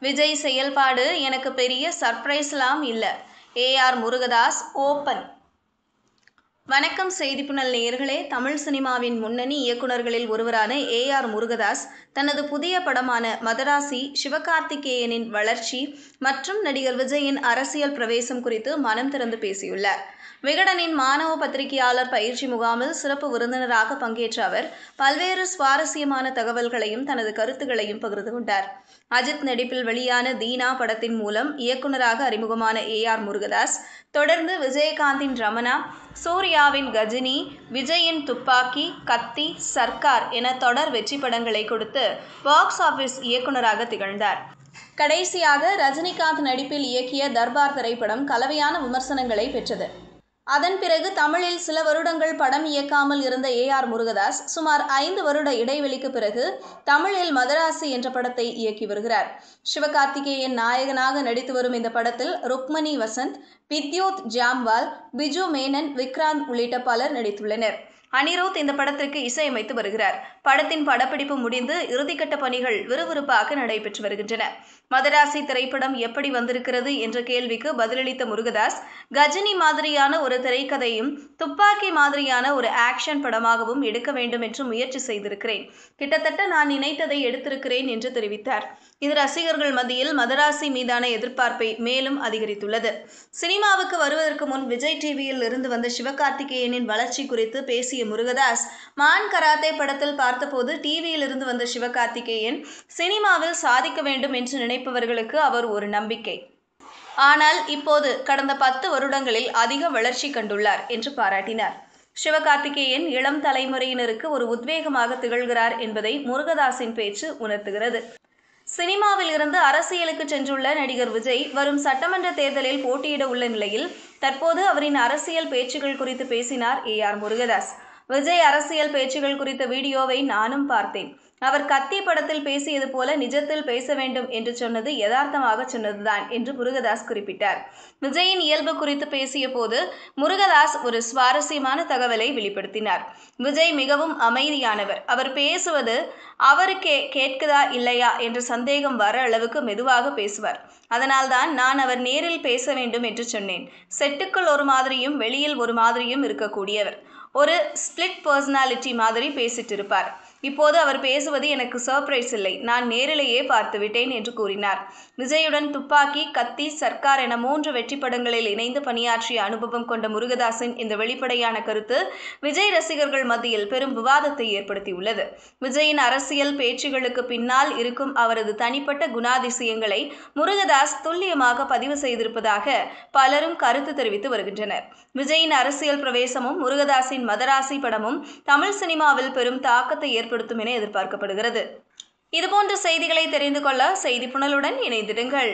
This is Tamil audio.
விஜய் செயல்பாடு எனக்கு பெரிய சர்ப்ரைஸ்லாம் இல்ல. ஏ.ஆர். முருகதாஸ் ஓபன். வணக்கம் செய்திப்புனல் நேயர்களே. தமிழ் சினிமாவின் முன்னணி இயக்குனர்களில் ஒருவரான ஏ.ஆர். முருகதாஸ் தனது புதிய படமான மதராசி, சிவகார்த்திகேயனின் வளர்ச்சி மற்றும் நடிகர் விஜயின் அரசியல் பிரவேசம் குறித்து மனம் திறந்து பேசியுள்ளார். விகடனின் மாணவ பத்திரிகையாளர் பயிற்சி முகாமில் சிறப்பு விருந்தினராக பங்கேற்ற அவர் பல்வேறு சுவாரஸ்யமான தகவல்களையும் தனது கருத்துக்களையும் பகிர்ந்து கொண்டார். அஜித் நடிப்பில் வெளியான தீனா படத்தின் மூலம் இயக்குனராக அறிமுகமான ஏ.ஆர். முருகதாஸ் தொடர்ந்து விஜயகாந்தின் ரமணா, சூர்யாவின் கஜினி, விஜயின் துப்பாக்கி, கத்தி, சர்க்கார் என தொடர் வெற்றி படங்களை கொடுத்து பாக்ஸ் ஆபீஸ் இயக்குனராக திகழ்ந்தார். கடைசியாக ரஜினிகாந்த் நடிப்பில் இயக்கிய தர்பார் திரைப்படம் கலவையான விமர்சனங்களை பெற்றது. அதன் பிறகு தமிழில் சில வருடங்கள் படம் இயக்காமல் இருந்த ஏ.ஆர். முருகதாஸ் சுமார் 5 வருட இடைவெளிக்கு பிறகு தமிழில் மதராசி என்ற படத்தை இயக்கி வருகிறார். சிவகார்த்திகேயன் நாயகனாக நடித்து வரும் இந்த படத்தில் ருக்மணி வசந்த், வித்யோத் ஜாம்வால், பிஜு மேனன், விக்ராந்த் உள்ளிட்ட பலர் நடித்துள்ளனர். அனிருத் இந்த படத்திற்கு இசையமைத்து வருகிறார். படத்தின் படப்பிடிப்பு முடிந்து இறுதிக்கட்ட பணிகள் விறுவிறுப்பாக நடைபெற்று வருகின்றன. மதராசி திரைப்படம் எப்படி வந்திருக்கிறது என்ற கேள்விக்கு பதிலளித்த முருகதாஸ், கஜினி மாதிரியான ஒரு திரைக்கதையும் துப்பாக்கி மாதிரியான ஒரு ஆக்ஷன் படமாகவும் எடுக்க வேண்டும் என்று முயற்சி செய்திருக்கிறேன். கிட்டத்தட்ட நான் நினைத்ததை எடுத்திருக்கிறேன் என்று தெரிவித்தார். இது ரசிகர்கள் மத்தியில் மதராசி மீதான எதிர்பார்ப்பை மேலும் அதிகரித்துள்ளது. சினிமாவுக்கு வருவதற்கு முன் விஜய் டிவியில் இருந்து வந்த சிவகார்த்திகேயனின் வளர்ச்சி குறித்து பேசிய முருகதாஸ், மான் கராத்தே படத்தில் பார்த்தபோது டிவியில் இருந்து வந்த சிவகார்த்திகேயன் சினிமாவில் சாதிக்க வேண்டும் என்று நினைப்பவர்களுக்கு அவர் ஒரு நம்பிக்கை. ஆனால் இப்போது கடந்த 10 வருடங்களில் அதிக வளர்ச்சி கண்டுள்ளார் என்று பாராட்டினார். சிவகார்த்திகேயன் இளம் தலைமுறையினருக்கு ஒரு உத்வேகமாக திகழ்கிறார் என்பதை முருகதாஸின் பேச்சு உணர்த்துகிறது. சினிமாவில் இருந்து அரசியலுக்கு சென்றுள்ள நடிகர் விஜய் வரும் சட்டமன்ற தேர்தலில் போட்டியிட உள்ள நிலையில் தற்போது அவரின் அரசியல் பேச்சுகள் குறித்து பேசினார் ஏ.ஆர். முருகதாஸ். விஜய் அரசியல் பேச்சுகள் குறித்த வீடியோவை நானும் பார்த்தேன். அவர் கத்தி படத்தில் பேசியது போல நிஜத்தில் பேச வேண்டும் என்று சொன்னது யதார்த்தமாக சொன்னதுதான் என்று முருகதாஸ் குறிப்பிட்டார். விஜயின் இயல்பு குறித்து பேசிய போது முருகதாஸ் ஒரு சுவாரஸ்யமான தகவலை வெளிப்படுத்தினார். விஜய் மிகவும் அமைதியானவர். அவர் பேசுவது அவருக்கே கேட்குதா இல்லையா என்ற சந்தேகம் வர அளவுக்கு மெதுவாக பேசுவார். அதனால்தான் நான் அவர் நேரில் பேச வேண்டும் என்று சொன்னேன். செட்டுக்குள் ஒரு மாதிரியும் வெளியில் ஒரு மாதிரியும் இருக்கக்கூடியவர். ஒரு ஸ்பிளிட் பர்சனாலிட்டி மாதிரி பேசிட்டு இருப்பார். இப்போது அவர் பேசுவது எனக்கு சர்ப்ரைஸ் இல்லை. நான் நேரிலேயே பார்த்து விட்டேன் என்று கூறினார். விஜயுடன் துப்பாக்கி, கத்தி, சர்க்கார் என 3 வெற்றி படங்களில் இணைந்து பணியாற்றிய அனுபவம் கொண்ட முருகதாஸின் இந்த வெளிப்படையான கருத்து விஜய் ரசிகர்கள் மத்தியில் பெரும் விவாதத்தை ஏற்படுத்தியுள்ளது. விஜயின் அரசியல் பேச்சுகளுக்கு பின்னால் இருக்கும் அவரது தனிப்பட்ட குணாதிசயங்களை முருகதாஸ் துல்லியமாக பதிவு செய்திருப்பதாக பலரும் கருத்து தெரிவித்து வருகின்றனர். விஜயின் அரசியல் பிரவேசமும் முருகதாஸின் மதராசி படமும் தமிழ் சினிமாவில் பெரும் தாக்கத்தை ஏற்படுத்தும் என எதிர்பார்க்கப்படுகிறது. இதுபோன்ற செய்திகளை தெரிந்து கொள்ள செய்திப்புனலுடன் இணைந்திடுங்கள்.